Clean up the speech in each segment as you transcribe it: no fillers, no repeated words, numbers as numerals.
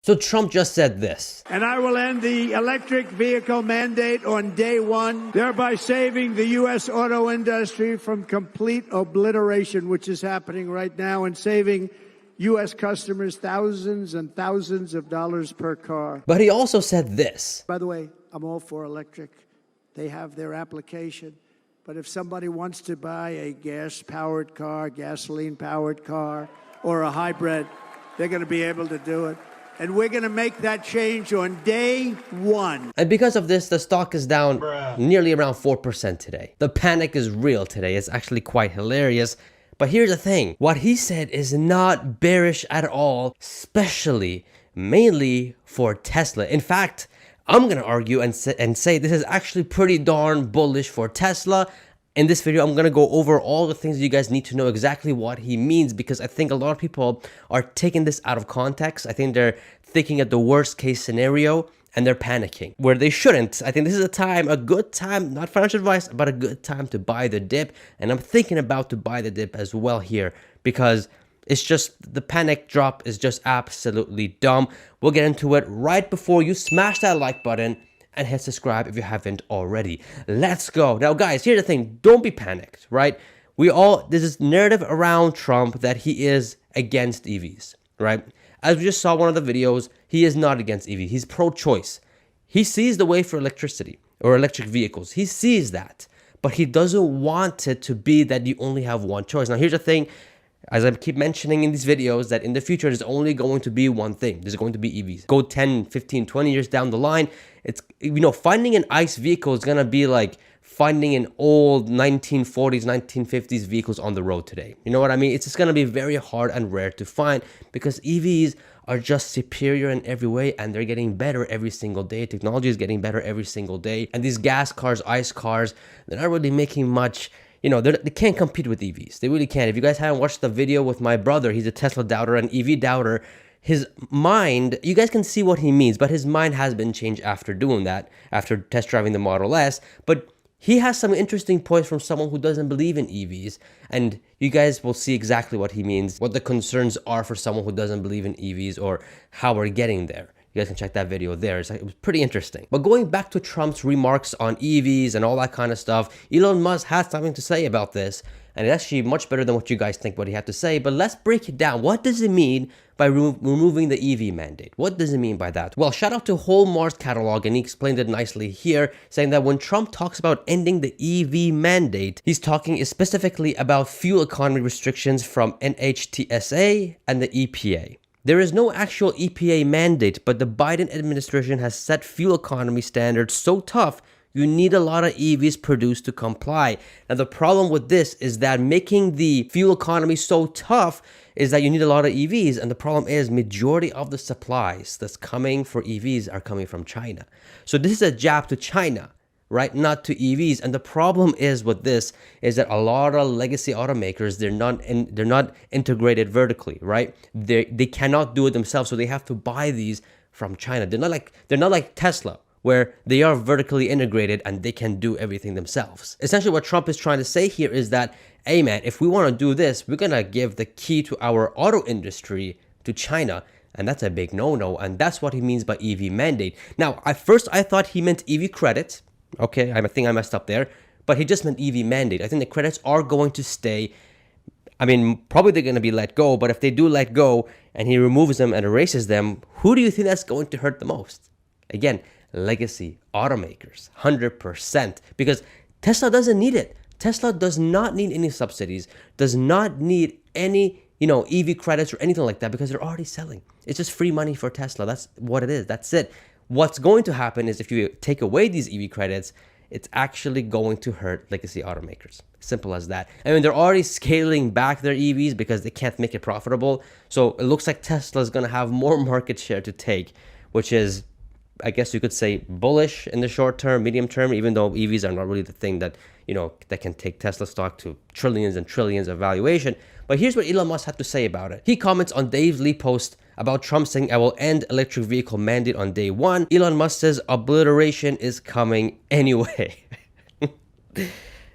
So Trump just said this. And I will end the electric vehicle mandate on day one, thereby saving the U.S. auto industry from complete obliteration, which is happening right now, and saving U.S. customers thousands and thousands of dollars per car. But he also said this. By the way, I'm all for electric. They have their application. But if somebody wants to buy a gas-powered car, gasoline-powered car, or a hybrid, they're going to be able to do it. And we're going to make that change on day one. And because of this, the stock is down nearly around 4% today. The panic is real today. It's actually quite hilarious. But here's the thing. What he said is not bearish at all, especially mainly for Tesla. In fact, I'm going to argue and say this is actually pretty darn bullish for Tesla. In this video, I'm going to go over all the things you guys need to know exactly what he means, because I think a lot of people are taking this out of context. I think they're thinking of the worst case scenario and they're panicking where they shouldn't. I think this is a good time, not financial advice, but a good time to buy the dip. And I'm thinking about to buy the dip as well here, because it's just the panic drop is just absolutely dumb. We'll get into it right before you smash that like button and hit subscribe if you haven't already. Let's go. Now, guys, here's the thing. Don't be panicked, right? There's this narrative around Trump that he is against EVs, right? As we just saw one of the videos, he is not against EV. He's pro-choice. He sees the way for electricity or electric vehicles. He sees that, but he doesn't want it to be that you only have one choice. Now, here's the thing. As I keep mentioning in these videos, that in the future, there's only going to be one thing. There's going to be EVs. Go 10, 15, 20 years down the line, it's, finding an ICE vehicle is going to be like finding an old 1940s, 1950s vehicles on the road today. You know what I mean? It's just going to be very hard and rare to find, because EVs are just superior in every way, and they're getting better every single day. Technology is getting better every single day. And these gas cars, ICE cars, they're not really making much. They can't compete with EVs. They really can't. If you guys haven't watched the video with my brother, he's a Tesla doubter, an EV doubter. His mind, you guys can see what he means, but his mind has been changed after doing that, after test driving the Model S. But he has some interesting points from someone who doesn't believe in EVs. And you guys will see exactly what he means, what the concerns are for someone who doesn't believe in EVs, or how we're getting there. You guys can check that video there. It was pretty interesting. But going back to Trump's remarks on EVs and all that kind of stuff, Elon Musk has something to say about this. And it's actually much better than what you guys think what he had to say. But let's break it down. What does it mean by removing the EV mandate? What does it mean by that? Well, shout out to Whole Mars Catalog, and he explained it nicely here, saying that when Trump talks about ending the EV mandate, he's talking specifically about fuel economy restrictions from NHTSA and the EPA. There is no actual EPA mandate, but the Biden administration has set fuel economy standards so tough, you need a lot of EVs produced to comply. Now, the problem with this is that making the fuel economy so tough is that you need a lot of EVs. And the problem is majority of the supplies that's coming for EVs are coming from China. So this is a jab to China, right? Not to EVs. And the problem is with this is that a lot of legacy automakers, they're not integrated vertically, right? They cannot do it themselves. So they have to buy these from China. They're not like Tesla, where they are vertically integrated and they can do everything themselves. Essentially, what Trump is trying to say here is that, hey man, if we want to do this, we're going to give the key to our auto industry to China. And that's a big no-no. And that's what he means by EV mandate. Now, at first, I thought he meant EV credits. Okay, I think I messed up there. But he just meant EV mandate. I think the credits are going to stay. I mean, probably they're going to be let go. But if they do let go and he removes them and erases them, who do you think that's going to hurt the most? Again, legacy automakers, 100%, because Tesla doesn't need it. Tesla does not need any subsidies, does not need any, EV credits or anything like that, because they're already selling. It's just free money for Tesla. That's what it is. That's it. What's going to happen is if you take away these EV credits, it's actually going to hurt legacy automakers. Simple as that. I mean, they're already scaling back their EVs because they can't make it profitable. So it looks like Tesla is going to have more market share to take, which is, I guess you could say, bullish in the short term, medium term, even though EVs are not really the thing that, that can take Tesla stock to trillions and trillions of valuation. But here's what Elon Musk had to say about it. He comments on Dave Lee post about Trump saying, I will end electric vehicle mandate on day one. Elon Musk says obliteration is coming anyway.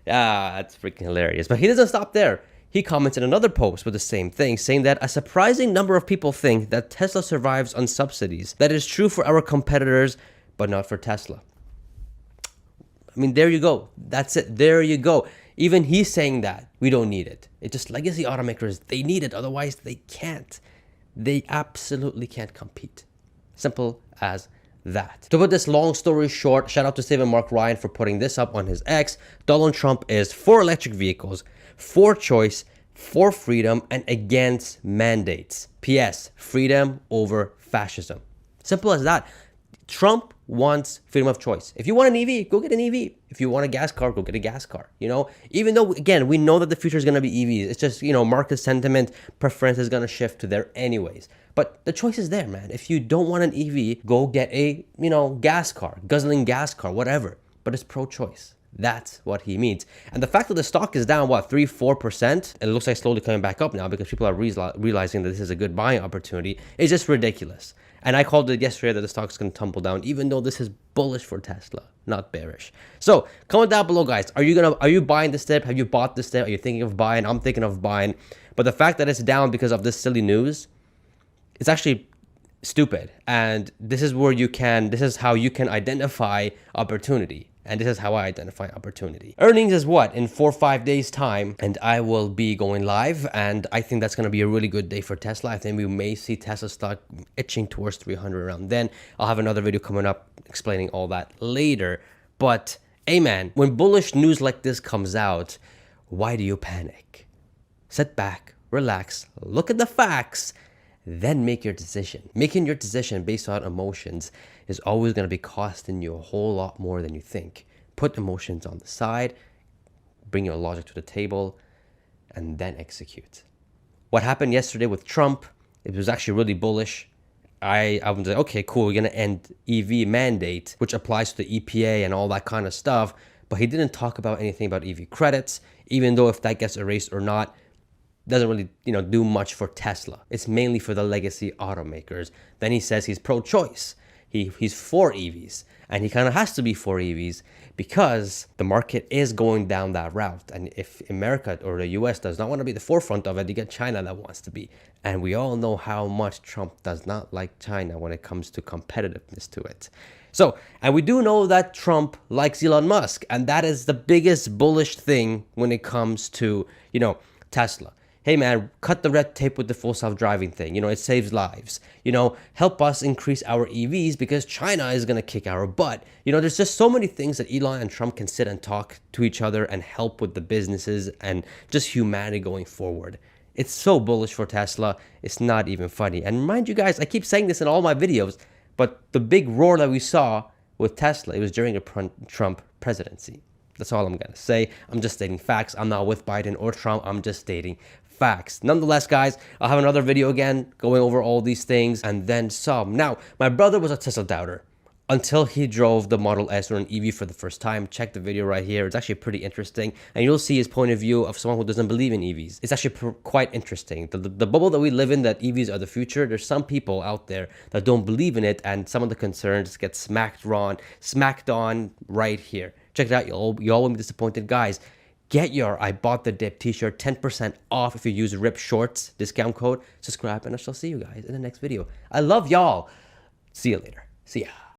That's freaking hilarious. But he doesn't stop there. he commented another post with the same thing, saying that a surprising number of people think that Tesla survives on subsidies. That is true for our competitors, but not for Tesla. I mean, there you go. That's it. There you go. Even he's saying that we don't need it. It's just legacy automakers, they need it. Otherwise, they can't. They absolutely can't compete. Simple as that. To put this long story short, shout out to Stephen Mark Ryan for putting this up on his X. Donald Trump is for electric vehicles, for choice, for freedom, and against mandates. P.S. Freedom over fascism. Simple as that. Trump wants freedom of choice. If you want an EV, go get an EV. If you want a gas car, go get a gas car. You know, even though, again, we know that the future is going to be EVs. It's just, you know, market sentiment, preference is going to shift to there anyways. But the choice is there, man. If you don't want an EV, go get a, you know, gas car, guzzling gas car, whatever. But it's pro-choice. That's what he means. And the fact that the stock is down, what, 3-4%, and it looks like slowly coming back up now because people are realizing that this is a good buying opportunity, is just ridiculous. And I called it yesterday that the stock's going to tumble down, even though this is bullish for Tesla, not bearish. So comment down below, guys. Are you buying this dip? Have you bought this dip? Are you thinking of buying? I'm thinking of buying. But the fact that it's down because of this silly news, it's actually stupid. And this is how you can identify opportunity. And this is how I identify opportunity. Earnings is what? In 4 or 5 days time, and I will be going live. And I think that's going to be a really good day for Tesla. I think we may see Tesla stock itching towards 300 around then. I'll have another video coming up explaining all that later. But, hey man, when bullish news like this comes out, why do you panic? Sit back, relax, look at the facts, then make your decision. Making your decision based on emotions is always going to be costing you a whole lot more than you think. Put emotions on the side, bring your logic to the table, and then execute. What happened yesterday with Trump, it was actually really bullish. I was like, okay, cool, we're going to end EV mandate, which applies to the EPA and all that kind of stuff. But he didn't talk about anything about EV credits, even though if that gets erased or not, doesn't really, do much for Tesla. It's mainly for the legacy automakers. Then he says he's pro-choice. He's for EVs, and he kind of has to be for EVs because the market is going down that route. And if America or the US does not want to be the forefront of it, you get China that wants to be. And we all know how much Trump does not like China when it comes to competitiveness to it. So, and we do know that Trump likes Elon Musk, and that is the biggest bullish thing when it comes to, Tesla. Hey man, cut the red tape with the full self-driving thing. It saves lives. Help us increase our EVs because China is going to kick our butt. There's just so many things that Elon and Trump can sit and talk to each other and help with the businesses and just humanity going forward. It's so bullish for Tesla. It's not even funny. And mind you guys, I keep saying this in all my videos, but the big roar that we saw with Tesla, it was during a Trump presidency. That's all I'm going to say. I'm just stating facts. I'm not with Biden or Trump. I'm just stating facts. Nonetheless, guys, I'll have another video again going over all these things and then some. Now, my brother was a Tesla doubter until he drove the Model S or an EV for the first time. Check the video right here. It's actually pretty interesting. And you'll see his point of view of someone who doesn't believe in EVs. It's actually quite interesting. The bubble that we live in, that EVs are the future, there's some people out there that don't believe in it, and some of the concerns get smacked on right here. Check it out. You all will be disappointed. Guys, get your I Bought the Dip t-shirt 10% off if you use RIP Shorts discount code. Subscribe, and I shall see you guys in the next video. I love y'all. See you later. See ya.